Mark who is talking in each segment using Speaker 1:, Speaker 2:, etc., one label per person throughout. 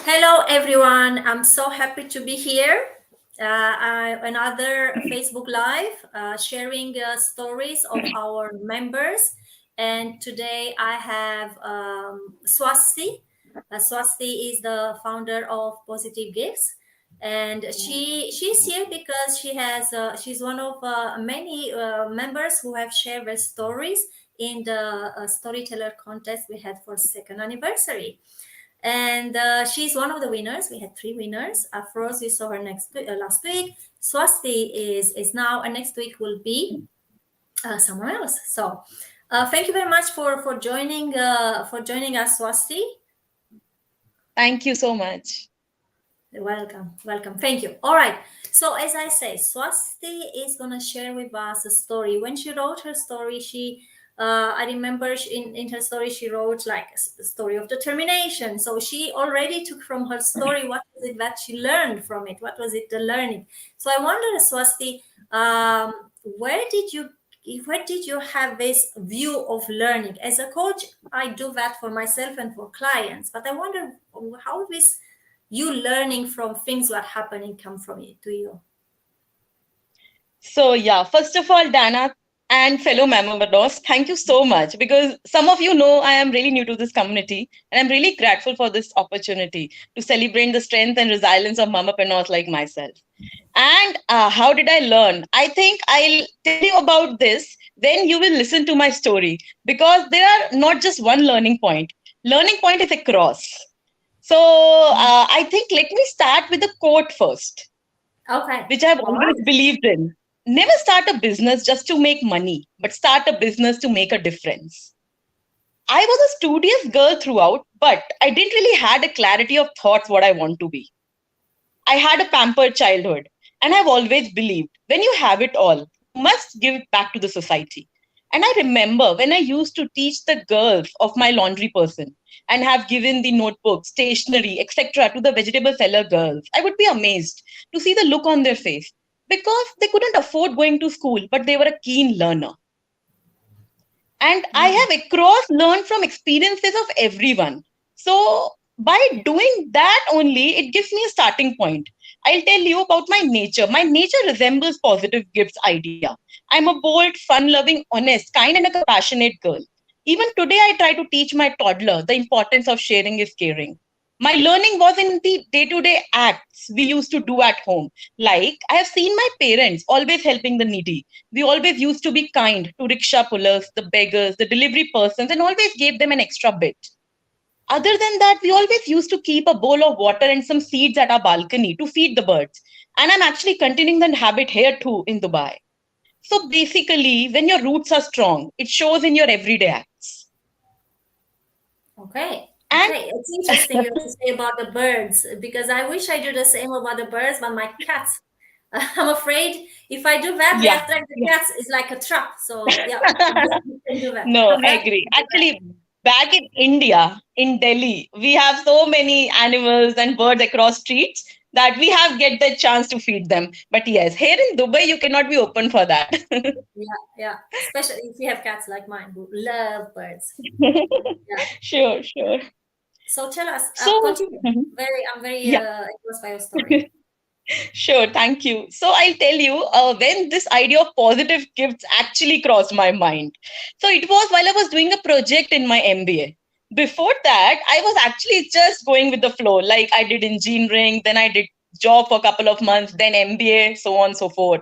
Speaker 1: Hello, everyone. I'm so happy to be here. Another Facebook Live sharing stories of our members. And today I have Swasti. Swasti is the founder of Positive.gifts. And she's here because she's one of many members who have shared their stories in the storyteller contest we had for second anniversary, and she's one of the winners. We had three winners. Afros, we saw her last week. Swasti is now, and next week will be someone else. So, thank you very much for joining us, Swasti.
Speaker 2: Thank you so much.
Speaker 1: Welcome. Thank you. All right. So as I say, Swasti is gonna share with us a story. When she wrote her story, I remember in her story she wrote like a story of determination. So she already took from her story what was it that she learned from it. What was it the learning? So I wonder, Swasti, where did you have this view of learning? As a coach, I do that for myself and for clients, but I wonder how this you learning from things that happening come from it to you.
Speaker 2: So yeah, first of all, Dana and fellow Mumpreneurs, thank you so much, because some of you know I am really new to this community and I'm really grateful for this opportunity to celebrate the strength and resilience of Mumpreneurs like myself. And how did I learn? I think I'll tell you about this when you will listen to my story, because there are not just one learning point. Learning point is across. So I think let me start with the quote first,
Speaker 1: Okay.
Speaker 2: which I've always believed in. Never start a business just to make money, but start a business to make a difference. I was a studious girl throughout, but I didn't really had a clarity of thoughts what I want to be. I had a pampered childhood, and I've always believed when you have it all, you must give it back to the society. And I remember when I used to teach the girls of my laundry person and have given the notebooks, stationery, etc. to the vegetable seller girls, I would be amazed to see the look on their face, because they couldn't afford going to school, but they were a keen learner. And I have across learned from experiences of everyone. So by doing that only, it gives me a starting point. I'll tell you about my nature. My nature resembles positive gifts idea. I'm a bold, fun-loving, honest, kind, and a compassionate girl. Even today, I try to teach my toddler the importance of sharing is caring. My learning was in the day-to-day acts we used to do at home. Like, I have seen my parents always helping the needy. We always used to be kind to rickshaw pullers, the beggars, the delivery persons, and always gave them an extra bit. Other than that, we always used to keep a bowl of water and some seeds at our balcony to feed the birds. And I'm actually continuing that habit here too in Dubai. So basically, when your roots are strong, it shows in your everyday acts.
Speaker 1: Okay.
Speaker 2: And
Speaker 1: Okay. It's interesting you have to say about the birds, because I wish I do the same about the birds, but my cats, I'm afraid if I do that, they
Speaker 2: yeah,
Speaker 1: attract the cats. It's like a trap. So yeah, I'm
Speaker 2: yeah.
Speaker 1: glad you can do that.
Speaker 2: No,
Speaker 1: I'm
Speaker 2: I
Speaker 1: glad you
Speaker 2: agree.
Speaker 1: can do that.
Speaker 2: Actually, back in India, in Delhi, we have so many animals and birds across streets that we have get the chance to feed them. But yes, here in Dubai, you cannot be open for that.
Speaker 1: Yeah, yeah. Especially if you have cats like mine who love birds. Yeah.
Speaker 2: Sure, sure.
Speaker 1: So tell us,
Speaker 2: So,
Speaker 1: continue. I'm very
Speaker 2: yeah.
Speaker 1: impressed by your story.
Speaker 2: Sure, thank you. So I'll tell you when this idea of positive gifts actually crossed my mind. So it was while I was doing a project in my MBA. Before that, I was actually just going with the flow. Like I did engineering, then I did job for a couple of months, then MBA, so on and so forth.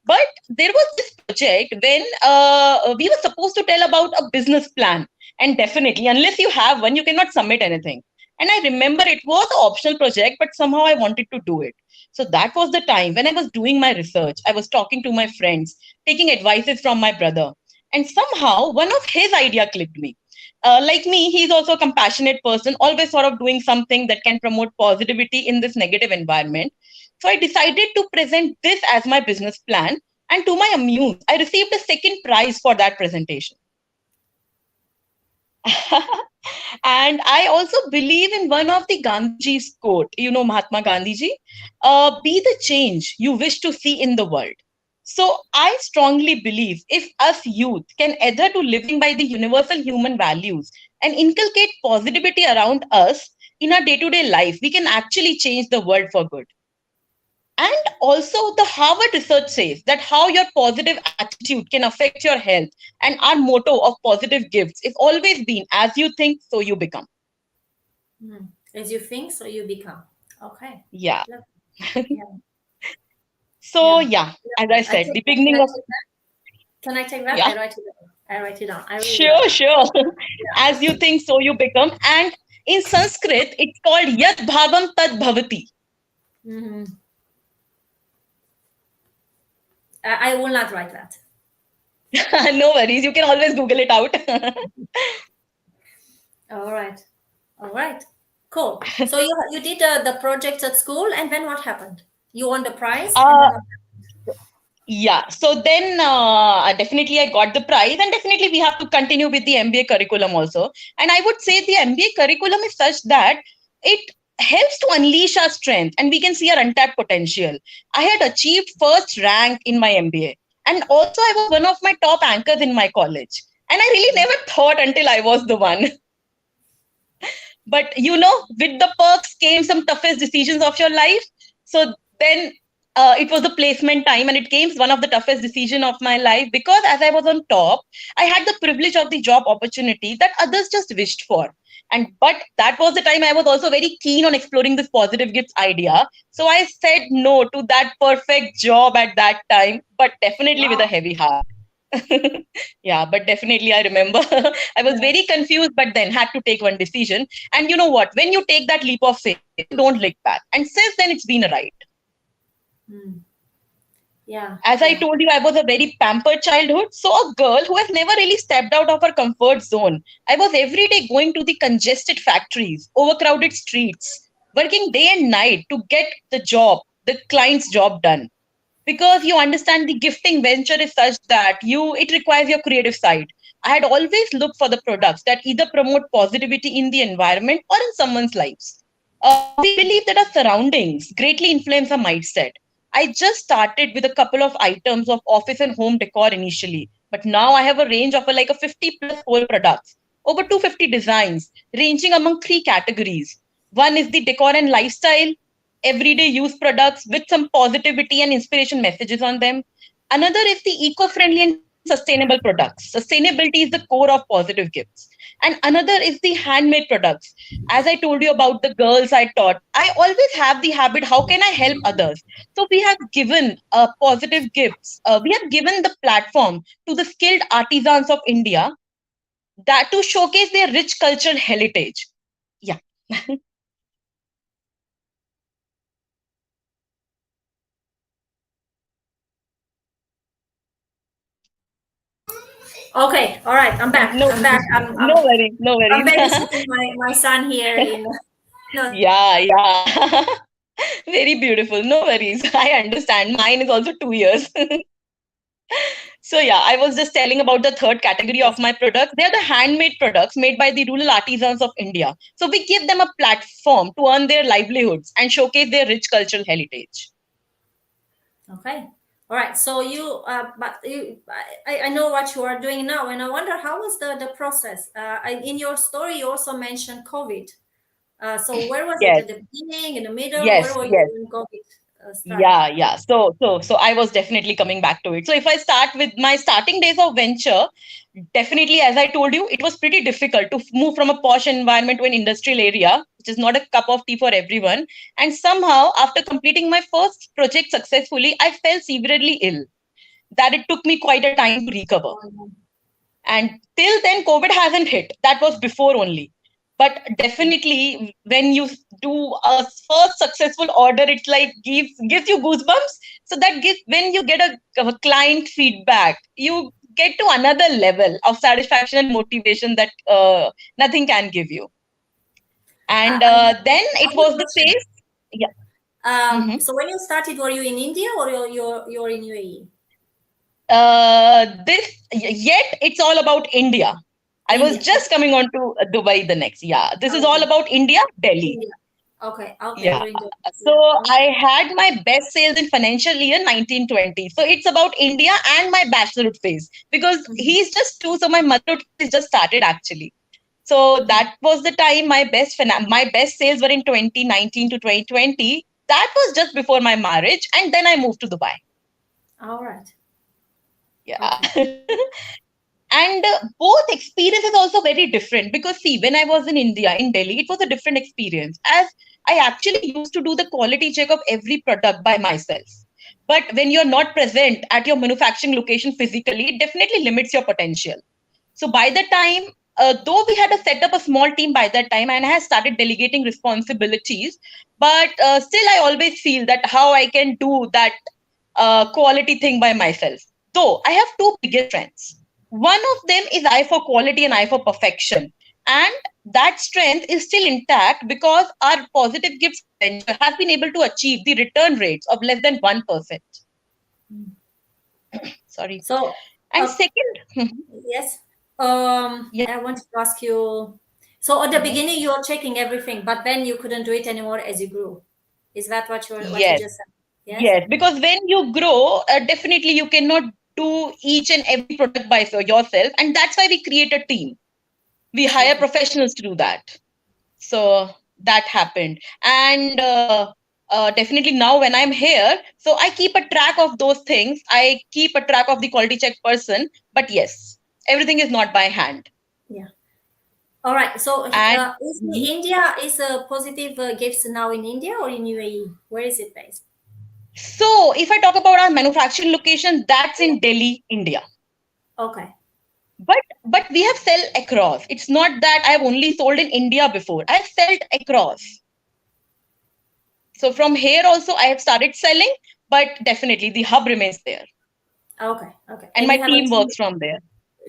Speaker 2: But there was this project when we were supposed to tell about a business plan. And definitely, unless you have one, you cannot submit anything. And I remember it was an optional project, but somehow I wanted to do it. So that was the time when I was doing my research. I was talking to my friends, taking advices from my brother. And somehow one of his idea clicked me. Like me, he's also a compassionate person, always sort of doing something that can promote positivity in this negative environment. So I decided to present this as my business plan. And to my amuse, I received a second prize for that presentation. And I also believe in one of the Gandhiji's quote, you know, Mahatma Gandhiji, be the change you wish to see in the world. So I strongly believe if us youth can adhere to living by the universal human values and inculcate positivity around us, in our day-to-day life, we can actually change the world for good. And also, the Harvard research says that how your positive attitude can affect your health. And our motto of Positive Gifts is always been, as you think, so you become.
Speaker 1: As you think, so you become. Okay.
Speaker 2: Yeah.
Speaker 1: Love- Yeah.
Speaker 2: So,
Speaker 1: Yeah.
Speaker 2: yeah, as I
Speaker 1: Lovely. I
Speaker 2: said,
Speaker 1: take
Speaker 2: the
Speaker 1: that. Can
Speaker 2: beginning
Speaker 1: I
Speaker 2: of,
Speaker 1: take that? Can I take that?
Speaker 2: yeah,
Speaker 1: I write it down. I write it down. I really love
Speaker 2: sure,
Speaker 1: that.
Speaker 2: sure.
Speaker 1: Yeah.
Speaker 2: As you think, so you become. And in Sanskrit, it's called Yad Bhavam Tad Bhavati.
Speaker 1: Hmm. I will not write that.
Speaker 2: No worries, you can always Google it out.
Speaker 1: All right. All right. Cool. So you did the project at school, and then what happened? You won the prize, and then
Speaker 2: uh,
Speaker 1: what
Speaker 2: Yeah, so then definitely I got the prize, and definitely we have to continue with the MBA curriculum also. And I would say the MBA curriculum is such that it helps to unleash our strength and we can see our untapped potential. I had achieved first rank in my MBA, and also I was one of my top anchors in my college. And I really never thought until I was the one. But with the perks came some toughest decisions of your life. So then it was the placement time, and it came one of the toughest decision of my life, because as I was on top, I had the privilege of the job opportunity that others just wished for. And but that was the time I was also very keen on exploring this positive gifts idea. So I said no to that perfect job at that time, but definitely with a
Speaker 1: Wow.
Speaker 2: heavy heart. Yeah, but definitely I remember I was
Speaker 1: Yeah.
Speaker 2: very confused, but then had to take one decision. And you know what? When you take that leap of faith, you don't look back. And since then, it's been a ride.
Speaker 1: Mm. Yeah.
Speaker 2: As I
Speaker 1: Yeah.
Speaker 2: told you, I was a very pampered childhood. So, a girl who has never really stepped out of her comfort zone. I was every day going to the congested factories, overcrowded streets, working day and night to get the client's job done. Because you understand the gifting venture is such that it requires your creative side. I had always looked for the products that either promote positivity in the environment or in someone's lives. We believe that our surroundings greatly influence our mindset. I just started with a couple of items of office and home decor initially, but now I have a range of like a 50 plus whole products, over 250 designs, ranging among three categories. One is the decor and lifestyle, everyday use products with some positivity and inspiration messages on them. Another is the eco-friendly and sustainable products. Sustainability is the core of Positive Gifts. And another is the handmade products. As I told you about the girls I taught, I always have the habit, how can I help others? So we have given Positive Gifts. We have given the platform to the skilled artisans of India, that to showcase their rich cultural heritage. Yeah.
Speaker 1: Okay. All right. I'm back.
Speaker 2: No,
Speaker 1: I'm back.
Speaker 2: no worries, no
Speaker 1: I'm
Speaker 2: worries.
Speaker 1: babysitting my son here in. No.
Speaker 2: Yeah, yeah. Very beautiful. No worries. I understand. Mine is also 2 years. So, yeah, I was just telling about the third category of
Speaker 1: Yes.
Speaker 2: my products. They are the handmade products made by the rural artisans of India. So, we give them a platform to earn their livelihoods and showcase their rich cultural heritage.
Speaker 1: Okay. All right. So but I know what you are doing now, and I wonder how was the process. In your story, you also mentioned COVID. So where was it?
Speaker 2: Yes,
Speaker 1: At the beginning, in the middle? Where
Speaker 2: yes,
Speaker 1: were you
Speaker 2: yes.
Speaker 1: when COVID started?
Speaker 2: Yeah, yeah. So I was definitely coming back to it. So if I start with my starting days of venture, definitely, as I told you, it was pretty difficult to move from a posh environment to an industrial area, which is not a cup of tea for everyone. And somehow, after completing my first project successfully, I fell severely ill. That it took me quite a time to recover.
Speaker 1: Oh, no.
Speaker 2: And till then, COVID hasn't hit. That was before only. But definitely, when you do a first successful order, it's like gives you goosebumps. So that gives, when you get a client feedback, you get to another level of satisfaction and motivation that nothing can give you. And then
Speaker 1: I
Speaker 2: it
Speaker 1: have a
Speaker 2: was the
Speaker 1: question.
Speaker 2: phase. Yeah. Mhm.
Speaker 1: So when you started, were you in India or you're in UAE?
Speaker 2: This yet it's all about India. I was
Speaker 1: India.
Speaker 2: just coming on to Dubai the next. Yeah, this is all
Speaker 1: Okay.
Speaker 2: about India, Delhi.
Speaker 1: India. Okay. Okay.
Speaker 2: Yeah.
Speaker 1: You're in the.
Speaker 2: So
Speaker 1: Yeah.
Speaker 2: I had my best sales in financial year 1920. So it's about India and my bachelorhood phase, because
Speaker 1: Mhm.
Speaker 2: he's just two. So my motherhood phase just started actually. So that was the time my best sales were in 2019 to 2020. That was just before my marriage, and then I moved to Dubai.
Speaker 1: All right.
Speaker 2: Yeah.
Speaker 1: Okay.
Speaker 2: And both experiences also very different, because see, when I was in India, in Delhi, it was a different experience, as I actually used to do the quality check of every product by myself. But when you're not present at your manufacturing location physically, it definitely limits your potential. So by the time, though we had to set up a small team by that time, and I had started delegating responsibilities, but still I always feel that how I can do that quality thing by myself. Though I have two biggest strengths. One of them is eye for quality and eye for perfection. And that strength is still intact because our positive gifts venture has been able to achieve the return rates of less than 1%.
Speaker 1: Mm.
Speaker 2: Sorry.
Speaker 1: So,
Speaker 2: And second,
Speaker 1: yes.
Speaker 2: yeah,
Speaker 1: I want to ask you. So at the
Speaker 2: mhm.
Speaker 1: beginning you were checking everything, but then you couldn't do it anymore as you grew. Is that what you
Speaker 2: Yes,
Speaker 1: just said? Yes.
Speaker 2: yes. Because when you grow, definitely you cannot do each and every product by yourself. And that's why we create a team. We hire
Speaker 1: Okay.
Speaker 2: professionals to do that. So that happened. And definitely now when I'm here, so I keep a track of those things. I keep a track of the quality check person. But yes, everything is not by hand.
Speaker 1: Yeah. All right. So,
Speaker 2: And
Speaker 1: is
Speaker 2: mhm.
Speaker 1: India is a positive gifts now in India or in UAE? Where is it based?
Speaker 2: So if I talk about our manufacturing location, that's
Speaker 1: Yeah.
Speaker 2: in Delhi, India.
Speaker 1: Okay.
Speaker 2: But we have sell across. It's not that I've only sold in India before. I've sold across. So from here also I have started selling, but definitely the hub remains there.
Speaker 1: Okay. Okay.
Speaker 2: And
Speaker 1: And
Speaker 2: my
Speaker 1: you have a
Speaker 2: team works from there.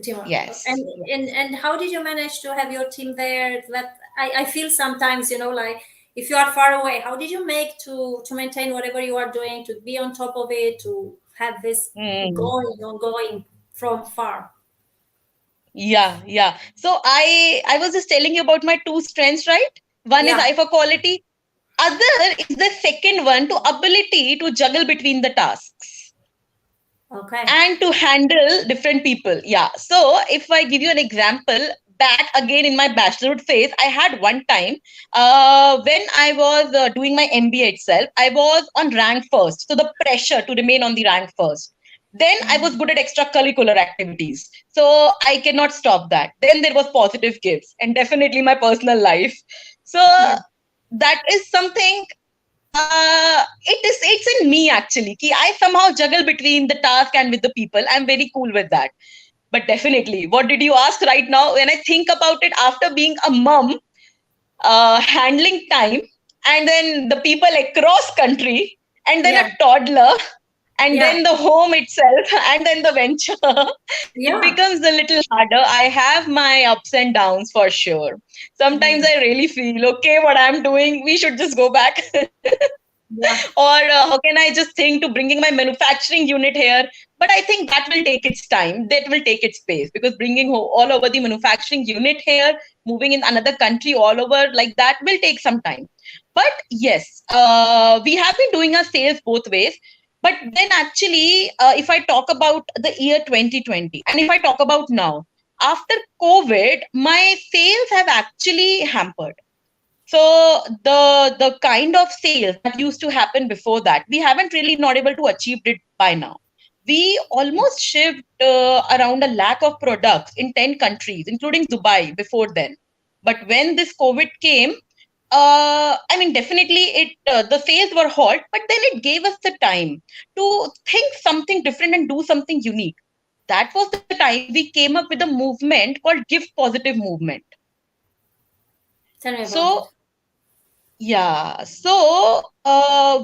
Speaker 1: team.
Speaker 2: Yes.
Speaker 1: And how did you manage to have your team there? That I feel sometimes, like if you are far away, how did you make to maintain whatever you are doing, to be on top of it, to have this
Speaker 2: Mm.
Speaker 1: going from far?
Speaker 2: Yeah, yeah. So I was just telling you about my two strengths, right? One is
Speaker 1: Yeah.
Speaker 2: eye for quality. Other is the second one, to ability to juggle between the tasks
Speaker 1: Okay.
Speaker 2: and to handle different people. Yeah. So if I give you an example, back again in my bachelorhood phase, I had one time when I was doing my MBA itself, I was on rank first. So the pressure to remain on the rank first. Then I was good at extracurricular activities. So I cannot stop that. Then there was positive gifts and definitely my personal life. So
Speaker 1: Yeah.
Speaker 2: that is something, it's in me actually. Ki I somehow juggle between the task and with the people. I'm very cool with that. But definitely, what did you ask right now? When I think about it, after being a mom, handling time, and then the people across country, and then a
Speaker 1: Yeah.
Speaker 2: toddler, and
Speaker 1: Yeah.
Speaker 2: then the home itself, and then the venture, it
Speaker 1: Yeah.
Speaker 2: becomes a little harder. I have my ups and downs for sure. Sometimes
Speaker 1: Mm.
Speaker 2: I really feel, okay, what I'm doing, we should just go back.
Speaker 1: Yeah.
Speaker 2: Or how can I just think to bringing my manufacturing unit here? But I think that will take its time, that will take its space, because bringing all over the manufacturing unit here, moving in another country all over like that will take some time. But yes, we have been doing our sales both ways. But then actually, if I talk about the year 2020, and if I talk about now, after COVID, my sales have actually hampered. So the kind of sales that used to happen before that, we haven't really not able to achieve it by now. We almost shipped around a lakh of products in 10 countries, including Dubai before then. But when this COVID came, I mean, definitely the sales were halt, but then it gave us the time to think something different and do something unique. That was the time we came up with a movement called Gift Positive Movement.
Speaker 1: Tell me about
Speaker 2: So
Speaker 1: it.
Speaker 2: yeah, so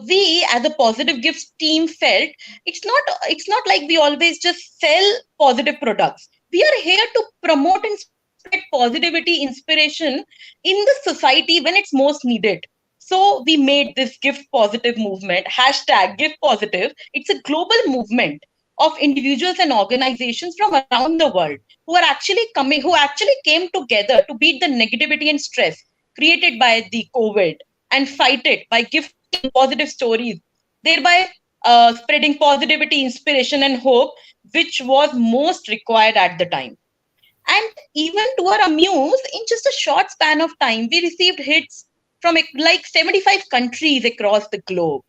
Speaker 2: we as a positive gifts team felt it's not like we always just sell positive products. We are here to promote and spread positivity, inspiration in the society when it's most needed. So we made this gift positive movement, hashtag gift positive. It's a global movement of individuals and organizations from around the world who actually came together to beat the negativity and stress created by the COVID and fight it by gifting positive stories, thereby spreading positivity, inspiration, and hope, which was most required at the time. And even to our amuse, in just a short span of time, we received hits from like 75 countries across the globe.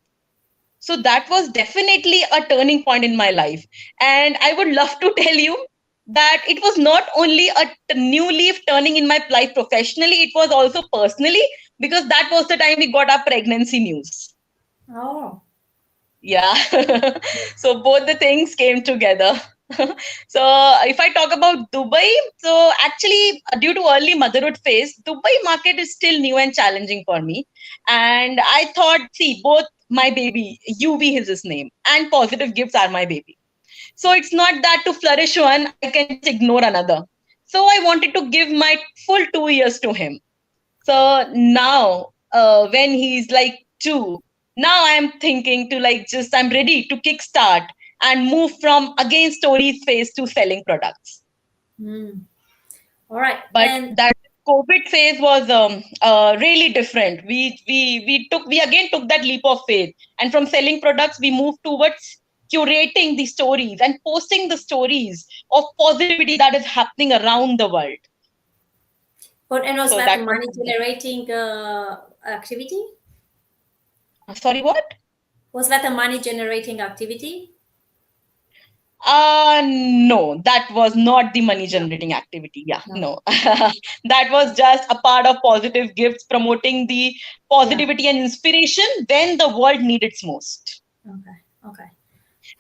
Speaker 2: So that was definitely a turning point in my life. And I would love to tell you that it was not only a new leaf turning in my life professionally, it was also personally, because that was the time we got our pregnancy news.
Speaker 1: Oh.
Speaker 2: Yeah. So both the things came together. So if I talk about Dubai, so actually due to early motherhood phase, Dubai market is still new and challenging for me. And I thought, see, both my baby, UV is his name, and Positive Gifts are my baby. So it's not that to flourish one, I can just ignore another. So I wanted to give my full 2 years to him. So now, when he's like 2, now I'm thinking to like just I'm ready to kickstart and move from again stories phase to selling products.
Speaker 1: Hmm. All right.
Speaker 2: But
Speaker 1: And
Speaker 2: that COVID phase was really different. We again took that leap of faith, and from selling products we moved towards curating the stories and posting the stories of positivity that is happening around the world.
Speaker 1: and was
Speaker 2: So
Speaker 1: that a
Speaker 2: that was
Speaker 1: money generating activity?
Speaker 2: sorry, what?
Speaker 1: Was that a money generating activity?
Speaker 2: No, that was not the money
Speaker 1: No.
Speaker 2: generating activity. Yeah,
Speaker 1: No.
Speaker 2: no. That was just a part of Positive Gifts, promoting the
Speaker 1: Yeah.
Speaker 2: positivity and inspiration when the world needs it most.
Speaker 1: Okay. Okay.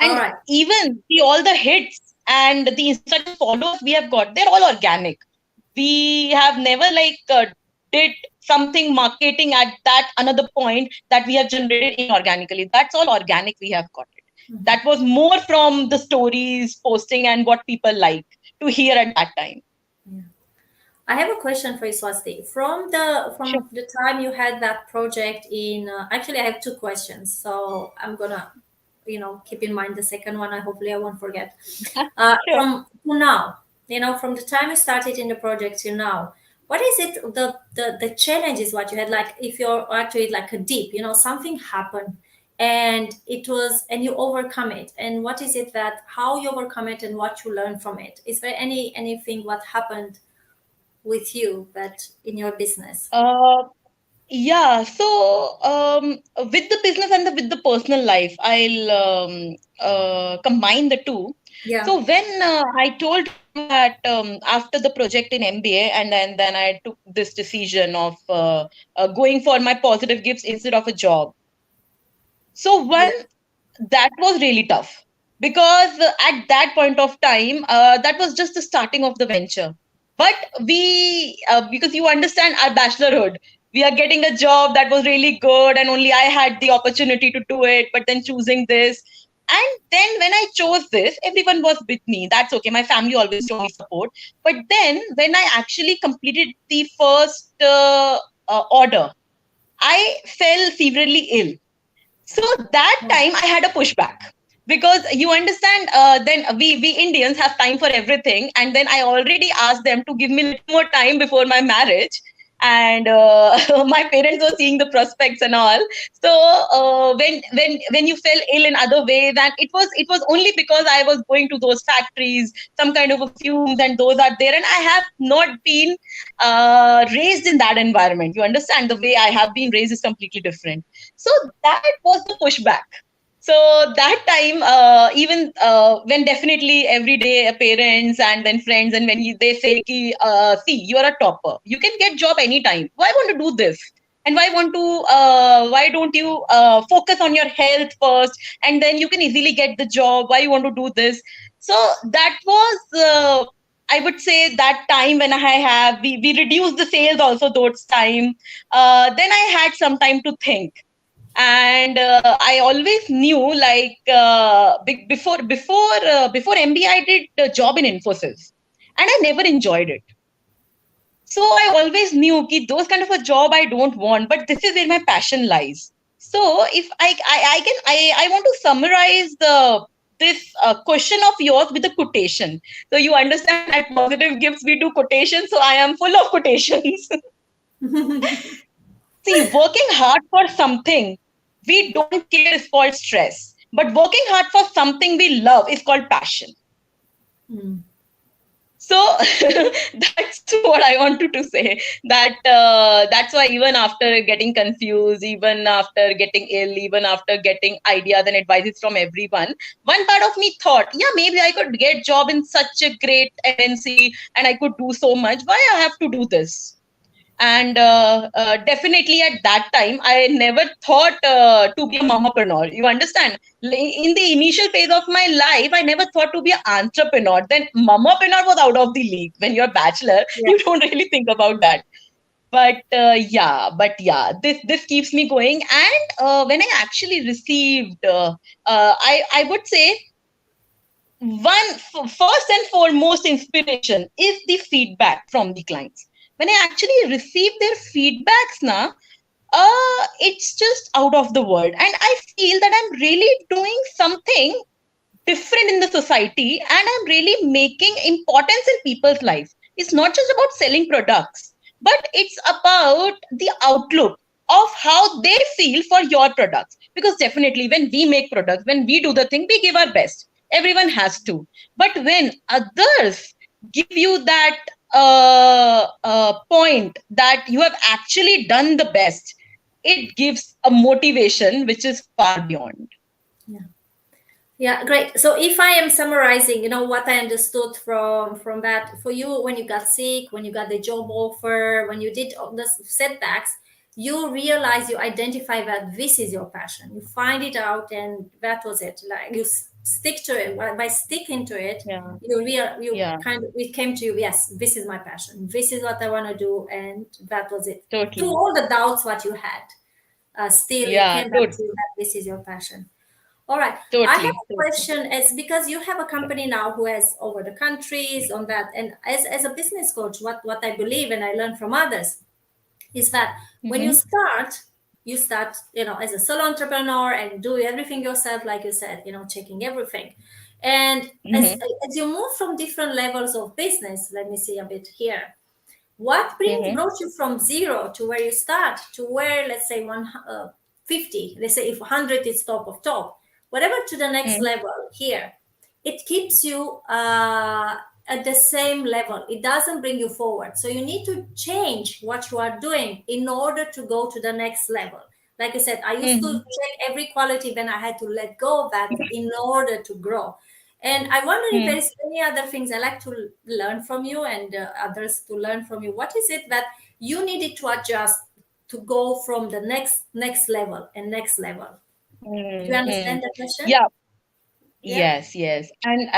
Speaker 1: All
Speaker 2: And
Speaker 1: right.
Speaker 2: even the all the hits and the Instagram followers we have got, they're all organic. We have never like did something marketing at that another point that we have generated inorganically. That's all organic we have got it.
Speaker 1: Mhm.
Speaker 2: That was more from the stories posting and what people like to hear at that time.
Speaker 1: Yeah. I have a question for you, Swasti.
Speaker 2: Sure.
Speaker 1: From the time you had that project in, actually, I have two questions. So I'm gonna, keep in mind the second one. I hopefully I won't forget.
Speaker 2: Sure.
Speaker 1: From to now, from the time you started in the project till now, what is it the challenges what you had, like if you're actually like a deep, something happened and it was and you overcome it, and what is it that how you overcome it and what you learn from it? Is there anything what happened with you that in your business?
Speaker 2: Uh, Yeah, so with the business and with the personal life, I'll combine the two.
Speaker 1: Yeah.
Speaker 2: So when I told you that after the project in MBA, and then I took this decision of going for my positive gifts instead of a job. So one,
Speaker 1: Yeah.
Speaker 2: that was really tough, because at that point of time, that was just the starting of the venture. But because you understand our bachelorhood, we are getting a job that was really good, and only I had the opportunity to do it. But then choosing this, and then when I chose this, everyone was with me. That's okay. My family always showed me support. But then when I actually completed the first order, I fell severely ill. So that
Speaker 1: Oh.
Speaker 2: time I had a pushback, because you understand, then we Indians have time for everything, and then I already asked them to give me a little more time before my marriage. And my parents were seeing the prospects and all. So when you fell ill in other ways, and it was only because I was going to those factories, some kind of a fumes, and those are there, and I have not been raised in that environment. You understand, the way I have been raised is completely different. So that was the pushback. So that time, even when definitely every day parents and then friends, and when they say, ki, see, you are a topper, you can get job anytime. Why want to do this? And why don't you focus on your health first, and then you can easily get the job? Why you want to do this? So that was, I would say, that time when we reduced the sales also those time. Then I had some time to think, and I always knew, like, before MBA I did a job in Infosys, and I never enjoyed it. So I always knew that those kind of a job I don't want, but this is where my passion lies. So if I can, I want to summarize this question of yours with a quotation. So you understand, at Positive Gifts we do quotations, so I am full of quotations. See, working hard for something we don't care is called stress. But working hard for something we love is called passion.
Speaker 1: Mm.
Speaker 2: So that's what I wanted to say. That that's why even after getting confused, even after getting ill, even after getting ideas and advices from everyone, one part of me thought, yeah, maybe I could get job in such a great MNC and I could do so much. Why I have to do this? And definitely at that time I never thought to be a mamapreneur. You understand, in the initial phase of my life I never thought to be an entrepreneur. Then mamapreneur was out of the league. When you're a bachelor
Speaker 1: Yeah.
Speaker 2: you don't really think about that. But this keeps me going. And when I actually received I would say first and foremost inspiration is the feedback from the clients. When I actually receive their feedbacks now, it's just out of the world, and I feel that I'm really doing something different in the society, and I'm really making importance in people's lives. It's not just about selling products, but it's about the outlook of how they feel for your products. Because definitely when we make products, when we do the thing, we give our best. Everyone has to. But when others give you that point that you have actually done the best, it gives a motivation which is far beyond.
Speaker 1: Yeah. Yeah, great. So if I am summarizing, what I understood from that, for you, when you got sick, when you got the job offer, when you did all the setbacks, you realize, you identify that this is your passion. You find it out, and that was it. Like, you stick to it. By sticking to it,
Speaker 2: Yeah,
Speaker 1: you
Speaker 2: yeah,
Speaker 1: kind of, it came to you. Yes, this is my passion. This is what I want to do, and that was it. Through
Speaker 2: totally.
Speaker 1: all the doubts what you had, still it
Speaker 2: Yeah,
Speaker 1: came back to you that this is your passion. All right. I have
Speaker 2: totally,
Speaker 1: a
Speaker 2: totally.
Speaker 1: question, as because you have a company now who has over the countries on that, and as a business coach, what I believe and I learn from others is that when
Speaker 2: Mm-hmm,
Speaker 1: you start, as a solo entrepreneur and do everything yourself, like you said, checking everything. And as
Speaker 2: mm-hmm,
Speaker 1: as you move from different levels of business, let me see a bit here. What
Speaker 2: mm-hmm,
Speaker 1: brought you from zero to where you start, to where, let's say, 150, let's say if 100 is top of top, whatever, to the next
Speaker 2: mm-hmm,
Speaker 1: level here, it keeps you at the same level. It doesn't bring you forward. So you need to change what you are doing in order to go to the next level. Like I said, I used to
Speaker 2: mm-hmm,
Speaker 1: check every quality, then I had to let go of that in order to grow. And I wonder if there is any other things I like to learn from you, and others to learn from you. What is it that you needed to adjust to go from the next level and next level? Do you
Speaker 2: mm-hmm.
Speaker 1: understand the question?
Speaker 2: Yeah,
Speaker 1: Yeah,
Speaker 2: yes, yes. And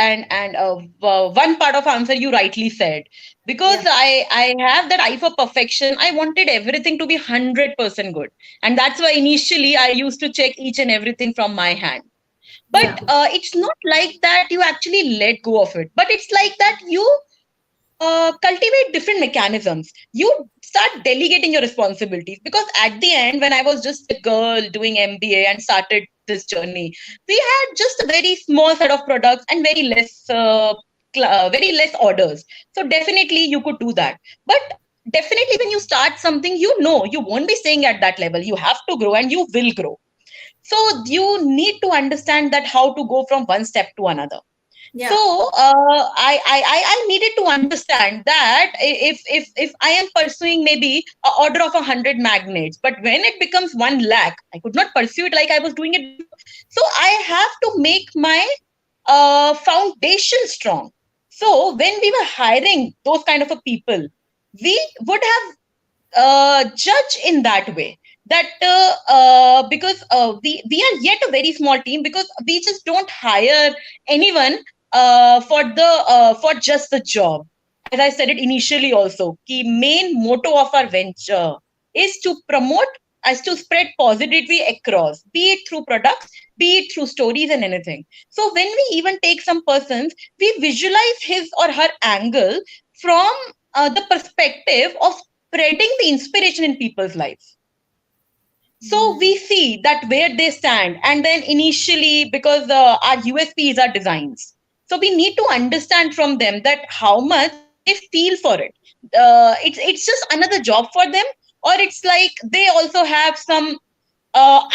Speaker 2: one part of answer you rightly said, because
Speaker 1: yeah,
Speaker 2: I have that eye for perfection. I wanted everything to be 100% good, and that's why initially I used to check each and everything from my hand. But
Speaker 1: yeah.
Speaker 2: it's not like that you actually let go of it, but it's like that you cultivate different mechanisms. You start delegating your responsibilities, because at the end, when I was just a girl doing MBA and started this journey, we had just a very small set of products and very less orders. So definitely you could do that. But definitely when you start something, you won't be staying at that level. You have to grow, and you will grow. So you need to understand that how to go from one step to another. So
Speaker 1: Yeah.
Speaker 2: I needed to understand that if I am pursuing maybe a order of 100 magnets, but when it becomes 1 lakh, I could not pursue it like I was doing it before. So I have to make my foundation strong. So when we were hiring those kind of a people, we would have judge in that way, that because we are yet a very small team, because we just don't hire anyone for just the job. As I said it initially also, the main motto of our venture is to promote, as to spread positivity across, be it through products, be it through stories and anything. So when we even take some persons, we visualize his or her angle from the perspective of spreading the inspiration in people's lives. So
Speaker 1: Yeah.
Speaker 2: we see that where they stand, and then initially, because our USPs are designs, so we need to understand from them that how much they feel for it. It's just another job for them, or it's like they also have some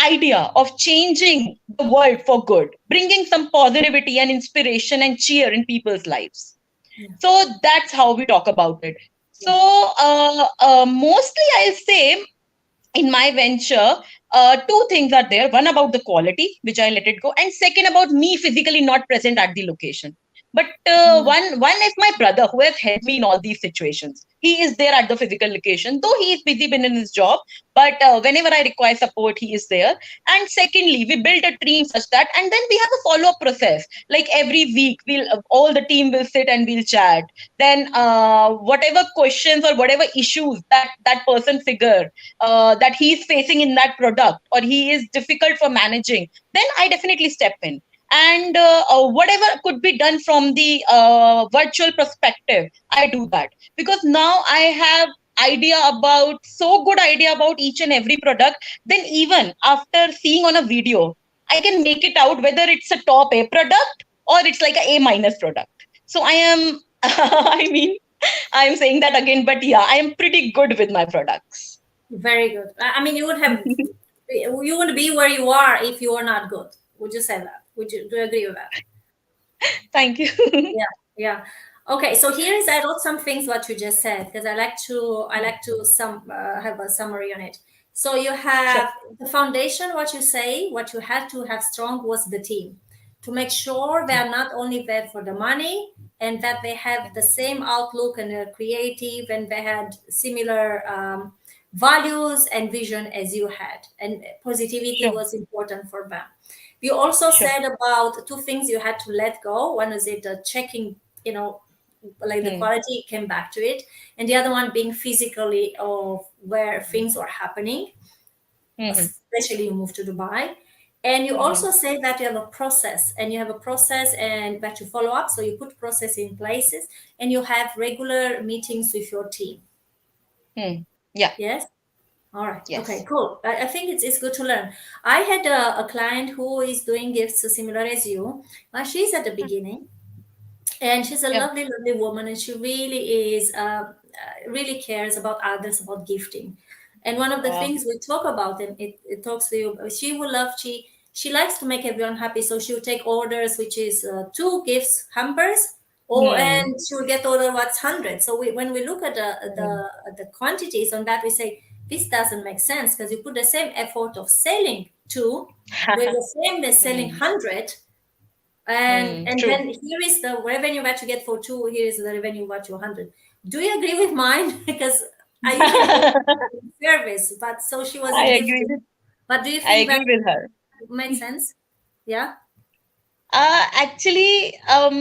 Speaker 2: idea of changing the world for good, bringing some positivity and inspiration and cheer in people's lives.
Speaker 1: Yeah.
Speaker 2: So that's how we talk about it. So
Speaker 1: Yeah.
Speaker 2: mostly I'll say in my venture, two things are there. One about the quality, which I let it go, and second about me physically not present at the location. But
Speaker 1: Mm.
Speaker 2: one is my brother who has helped me in all these situations. He is there at the physical location, though he is busy been in his job. But whenever I require support, he is there. And secondly, we build a team such that, and then we have a follow up process. Like every week, we'll all the team will sit and we'll chat. Then whatever questions or whatever issues that person figure that he's facing in that product or he is difficult for managing, then I definitely step in. And whatever could be done from the virtual perspective, I do that, because now I have good idea about each and every product. Then even after seeing on a video, I can make it out whether it's a top A product or it's like a A minus product. So I am I mean, I'm saying that again, but yeah, I am pretty good with my products.
Speaker 1: Very good. I mean, you wouldn't be where you are if you were not good. Would you say that? Do you agree with that?
Speaker 2: Thank you.
Speaker 1: Yeah, yeah. Okay, so here is I wrote some things what you just said because I like to have a summary on it. So you
Speaker 2: Sure.
Speaker 1: have the foundation. What you say, what you had to have strong was the team to make sure they are not only there for the money and that they have the same outlook and are creative and they had similar values and vision as you had, and positivity
Speaker 2: Sure.
Speaker 1: was important for them. You also
Speaker 2: Sure.
Speaker 1: said about two things you had to let go. One is it checking, like the
Speaker 2: Hmm.
Speaker 1: quality came back to it, and the other one being physically of where things are happening,
Speaker 2: Hmm.
Speaker 1: especially you move to Dubai. And you
Speaker 2: Hmm.
Speaker 1: also say that you have a process and you have a process and that you follow up. So you put process in places and you have regular meetings with your team.
Speaker 2: Hmm. Yeah.
Speaker 1: Yes. All right. Okay,
Speaker 2: Yes.
Speaker 1: cool. I think it's good to learn. I had a client who is doing gifts similar as you. She's at the beginning, and she's a
Speaker 2: Yeah.
Speaker 1: lovely, lovely woman, and she really is, really cares about others, about gifting. And one of the
Speaker 2: Wow.
Speaker 1: things we talk about, and it talks to you, she will love, she likes to make everyone happy. So she will take orders, which is two gifts, hampers, or
Speaker 2: Hmm.
Speaker 1: and she will get order what's 100. So when we look at
Speaker 2: Hmm.
Speaker 1: the quantities on that, we say this doesn't make sense because you put the same effort of selling two with the same as selling
Speaker 2: Hmm.
Speaker 1: 100,
Speaker 2: Hmm.
Speaker 1: and
Speaker 2: True.
Speaker 1: then here is the revenue that you get for two, here is the revenue what you 100. Do you agree with mine? Because I usually go service, but so she was
Speaker 2: I
Speaker 1: in
Speaker 2: agree
Speaker 1: gifting.
Speaker 2: with
Speaker 1: But do you
Speaker 2: I
Speaker 1: think that
Speaker 2: agree with her.
Speaker 1: made sense? Yeah.
Speaker 2: Actually,
Speaker 1: Tell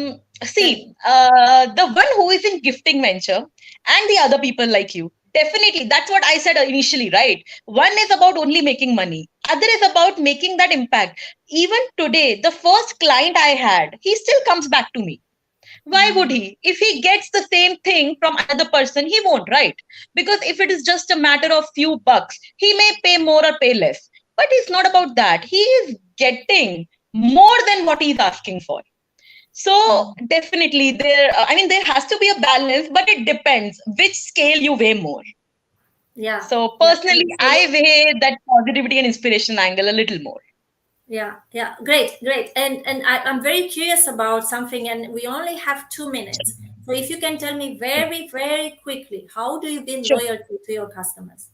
Speaker 2: see,
Speaker 1: me.
Speaker 2: the one who is in gifting venture and the other people like you, definitely, that's what I said initially, right? One is about only making money, other is about making that impact. Even today, the first client I had, he still comes back to me. Why would
Speaker 1: Mm.
Speaker 2: he? If he gets the same thing from another person, he won't, right? Because if it is just a matter of few bucks, he may pay more or pay less. But it's not about that. He is getting more than what he's asking for. So
Speaker 1: Mm.
Speaker 2: definitely there, I mean, there has to be a balance, but it depends which scale you weigh more.
Speaker 1: Yeah.
Speaker 2: So
Speaker 1: Yeah.
Speaker 2: personally,
Speaker 1: So
Speaker 2: I weigh that positivity and inspiration angle a little more.
Speaker 1: yeah, yeah, great, great. And I'm very curious about something, and we only have 2 minutes. So if you can tell me very, very quickly, how do you build
Speaker 2: Sure.
Speaker 1: loyalty to your customers?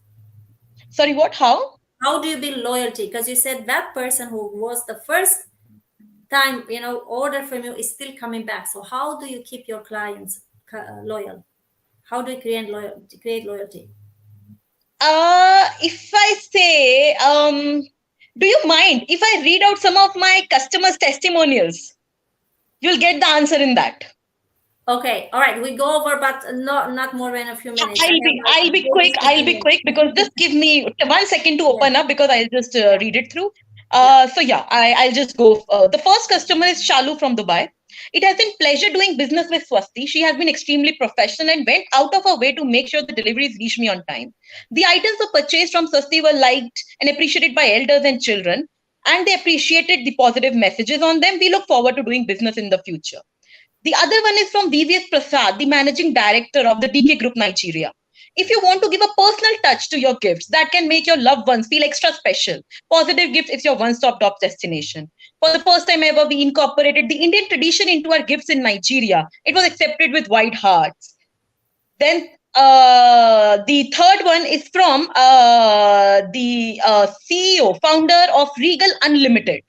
Speaker 2: Sorry, what? How?
Speaker 1: How do you build loyalty? Because you said that person who was the first time, order from you is still coming back. So how do you keep your clients loyal? How do you create loyalty?
Speaker 2: If I say, do you mind if I read out some of my customers' testimonials? You'll get the answer in that.
Speaker 1: Okay, all right, we go over, but not more than a few
Speaker 2: Yeah,
Speaker 1: minutes. I have
Speaker 2: I'll
Speaker 1: like
Speaker 2: be quick.
Speaker 1: 40,
Speaker 2: I'll
Speaker 1: 50
Speaker 2: be
Speaker 1: minutes.
Speaker 2: quick because just give me 1 second to
Speaker 1: Yeah,
Speaker 2: open up because I'll just
Speaker 1: yeah,
Speaker 2: read it through.
Speaker 1: yeah.
Speaker 2: So yeah, I'll just go. The first customer is Shalu from Dubai. It has been pleasure doing business with Swasti. She has been extremely professional and went out of her way to make sure the deliveries reach me on time. The items were purchased from Swasti were liked and appreciated by elders and children, and they appreciated the positive messages on them. We look forward to doing business in the future. The other one is from VVS Prasad, the managing director of the DK Group Nigeria. If you want to give a personal touch to your gifts that can make your loved ones feel extra special, Positive Gifts is your one-stop top destination. For the first time ever, we incorporated the Indian tradition into our gifts in Nigeria. It was accepted with wide hearts. Then the third one is from the CEO, founder of Regal Unlimited.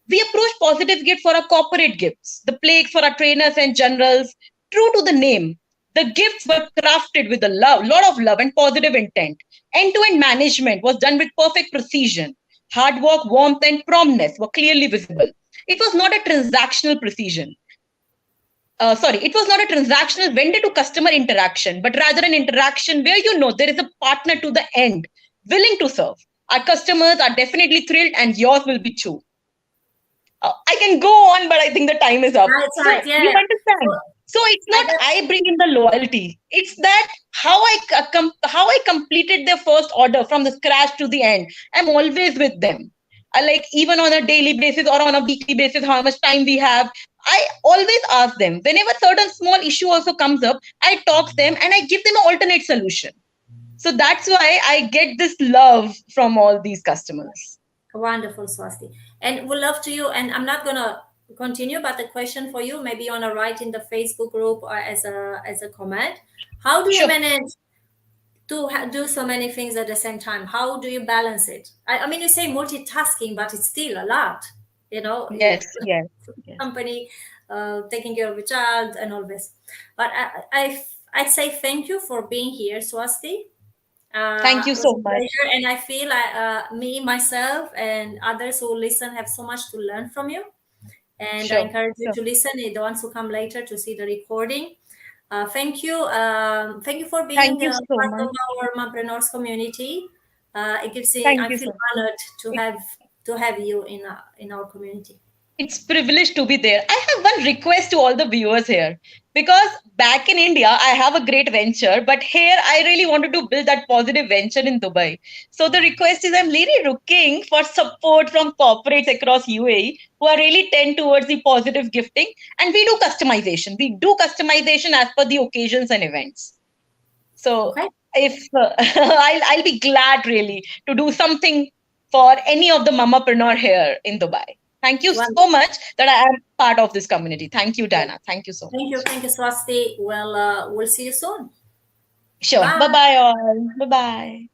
Speaker 2: We approach Positive Gift for our corporate gifts, the plagues for our trainers and generals. True to the name, the gifts were crafted with a lot of love and positive intent. End-to-end management was done with perfect precision. Hard work, warmth, and promptness were clearly visible. It was not a transactional precision. It was not a transactional vendor to customer interaction, but rather an interaction where there is a partner to the end, willing to serve. Our customers are definitely thrilled, and yours will be too. I can go on, but I think the time is up.
Speaker 1: That's
Speaker 2: So
Speaker 1: right. Yeah.
Speaker 2: you understand. So it's not I bring in the loyalty. It's that how I completed their first order from the scratch to the end. I'm always with them. I like even on a daily basis or on a weekly basis, how much time we have. I always ask them. Whenever certain small issue also comes up, I talk to them and I give them an alternate solution. So that's why I get this love from all these customers.
Speaker 1: Wonderful, Swasti. And we'll love to you. And I'm not gonna continue, but the question for you, maybe you wanna write in the Facebook group or as a comment. How do you
Speaker 2: Sure.
Speaker 1: manage to do so many things at the same time? How do you balance it? I mean, you say multitasking, but it's still a lot.
Speaker 2: Yes, yes, yes.
Speaker 1: Company, taking care of a child, and all this. But I'd say thank you for being here, Swasti.
Speaker 2: Thank you
Speaker 1: It was
Speaker 2: so
Speaker 1: a
Speaker 2: much.
Speaker 1: pleasure, and I feel like me, myself, and others who listen have so much to learn from you. And I
Speaker 2: Sure,
Speaker 1: encourage you
Speaker 2: sure.
Speaker 1: to listen, the ones who come later to see the recording. Thank you. Thank you for being
Speaker 2: Thank you so
Speaker 1: part
Speaker 2: much.
Speaker 1: of our Mumpreneurs community. It gives me,
Speaker 2: Thank
Speaker 1: I
Speaker 2: you
Speaker 1: feel
Speaker 2: so much.
Speaker 1: honored
Speaker 2: It,
Speaker 1: to have you in our community.
Speaker 2: it's privileged to be there. I have one request to all the viewers here because back in India, I have a great venture, but here I really wanted to build that positive venture in Dubai. So the request is I'm really looking for support from corporates across UAE who are really tend towards the positive gifting, and we do customization. We do customization as per the occasions and events. So
Speaker 1: Okay.
Speaker 2: if I'll be glad really to do something for any of the mamapreneur here in Dubai. Thank you
Speaker 1: Well,
Speaker 2: so much that I am part of this community. Thank you, Dana. Thank you so
Speaker 1: thank you.
Speaker 2: much.
Speaker 1: Thank you, Swasti. Well, we'll see you soon.
Speaker 2: Sure. Bye
Speaker 1: Bye.
Speaker 2: bye all. Bye bye.